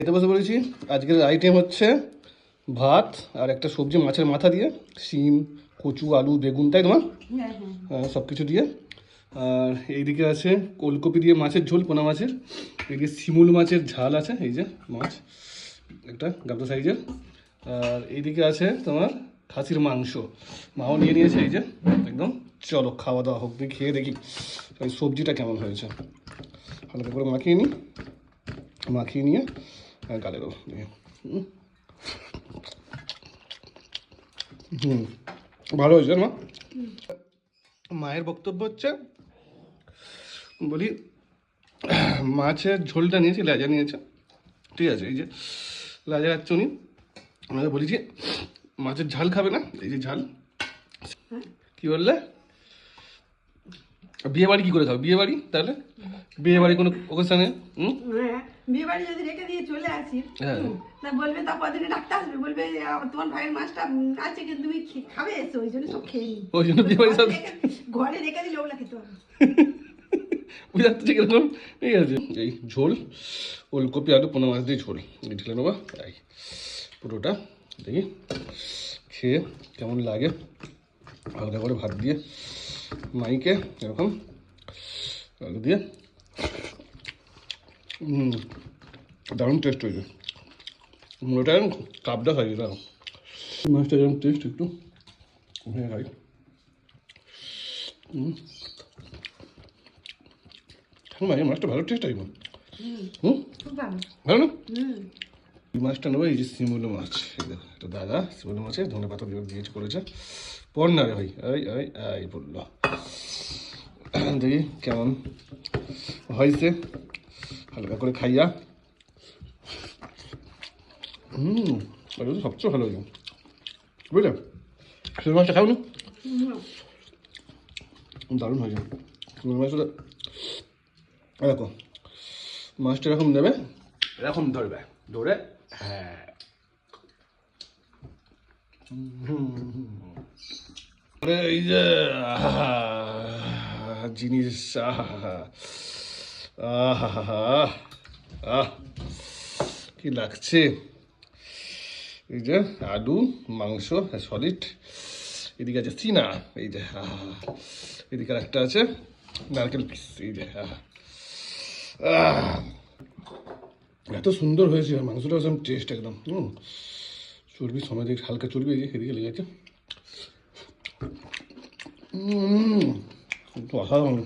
খেতে বসে পড়েছি। আজকের আইটেম হচ্ছে ভাত আর একটা সবজি মাছের মাথা দিয়ে, শিম, কচু, আলু, বেগুন, তাই তোমার সব কিছু দিয়ে। আর এইদিকে আছে ওলকপি দিয়ে মাছের ঝোল, পোনা মাছের। এদিকে শিমুল মাছের ঝাল আছে, এই যে মাছ একটা গাবদা সাইজের। আর এইদিকে আছে তোমার খাসির মাংস, মাও নিয়ে নিয়েছে, এই যে একদম। চলো খাওয়া দাওয়া হোক, দেখি খেয়ে দেখি এই সবজিটা কেমন হয়েছে। হালকা করে মাখিয়ে নিয়ে গালে দেবো। ভালো হয়েছে মা। মায়ের বক্তব্য হচ্ছে, বলি মাছের ঝোলটা নিয়েছি, লেজা নিয়েছে, ঠিক আছে, এই যে লেজা খাচ্ছে উনি। আমাকে বলেছি মাছের ঝাল খাবে না, এই যে ঝাল। কি বললে? বিয়ে বাড়ি কি করে খাবে? বিয়ে বাড়ি তাহলে বিয়ে বাড়ি কোনো ওকেশনে বিয়ে বাড়ি যদি রেখে দিয়ে চলে আসি, তা বলবে তারপর দিনে ডাক্তার আসবে, বলবে তোমার ভাইয়ের মাছটা আছে কিন্তু তুমি খাবে এসে, ওই জন্য সব খেয়ে নি। ওই জন্য বিয়ে বাড়ি সব ঘরে রেখে দিলে ওগুলা খেতে হবে। বুঝতে পারছি কিরকম। ঠিক আছে, এই ঝোল ওলকপি আলু পোনা মাছ দিয়ে ঝোল এই ঢেলে নেবো। তাই পুরোটা দেখি খেয়ে কেমন লাগে। হালকা করে ভাত দিয়ে মাইকে এরকম আলু দিয়ে, দারুণ টেস্ট হয়েছে। ওটা কাপটা খাই, এটা মাছটা যেরকম টেস্ট একটু হয়ে খাই। মাছটা ভালো টেস্ট হয়। ভালো না? এই মাছটা নেবো, এই যে শিমুল মাছ, এই দেখো এটা দাদা শিমুল মাছে ধনে পাতা দিয়েছে করেছে। পর না রে ভাই, এই বললো। দেখি কেমন হয়েছে, হালকা করে খাইয়া। এটা তো সবচেয়ে ভালো হয়েছে, বুঝলে? শিমুল মাছটা খাও না, দারুণ হয়েছে শিমুল মাছটা। দেখো মাছটা এরকম নেবে, এরকম ধরবে, ধরে হ্যাঁ এই যে জিনিস, কি লাগছে। এই যে আলু মাংস সলিড, এদিকে আছে চিনা, এই যে এদিকে একটা আছে নারকেল পিস, এই যে এত সুন্দর হয়েছে মাংসটা, একদম টেস্ট একদম। চর্বি সময় দেখে হালকা চর্বি, এই যে এদিকে লেগে আছে। অসাধারণ।